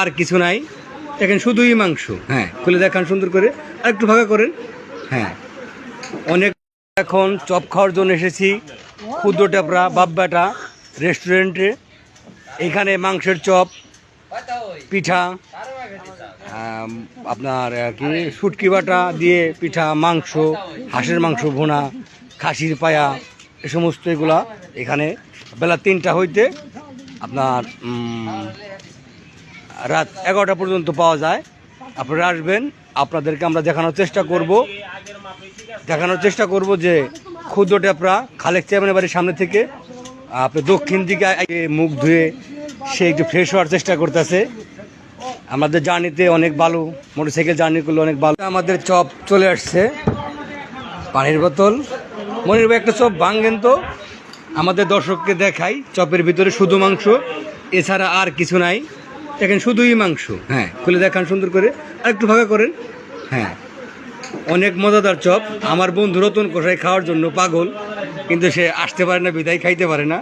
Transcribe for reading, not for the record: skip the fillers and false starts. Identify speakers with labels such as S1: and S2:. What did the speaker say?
S1: আর কিছু নাই, দেখেন শুধুই মাংস। হ্যাঁ, খুলে দেখান সুন্দর করে, আর একটু ফাঁকা করেন। হ্যাঁ, অনেক। এখন চপ খাওয়ার জন্য এসেছি ক্ষুদ্র টেপরা বাব্বাটা রেস্টুরেন্টে। এখানে মাংসের চপ, পিঠা, আপনার কি শুটকি বাটা দিয়ে পিঠা, মাংস, হাঁসের মাংস ভুনা, খাসির পায়া, এ সমস্ত এগুলা এখানে বেলা 3টা হইতে আপনার রাত 11টা পর্যন্ত পাওয়া যায়। আপনারা আসবেন, আপনাদেরকে আমরা দেখানোর চেষ্টা করব যে ক্ষুদ্র টেপরা খালেক চেয়ারম্যানের বাড়ির সামনে থেকে আপনি দক্ষিণ দিকে মুখ ধুয়ে সে একটু ফ্রেশ হওয়ার চেষ্টা করতেছে। আমাদের জার্নিতে অনেক ভালো, মোটরসাইকেল জার্নি করলে অনেক ভালো। আমাদের চপ চলে আসছে, পানির বোতল। মনির ভাই একটা চপ ভাঙেন তো, আমাদের দর্শককে দেখাই। চপের ভিতরে শুধু মাংস, এছাড়া আর কিছু নাই, দেখেন শুধুই মাংস। হ্যাঁ, খুলে দেখান সুন্দর করে, আর একটু ফাঁকা করেন। হ্যাঁ, অনেক মজাদার চপ। আমার বন্ধু রতন কষাই খাওয়ার জন্য পাগল, কিন্তু সে আসতে পারে না, বিদায় খাইতে পারে না।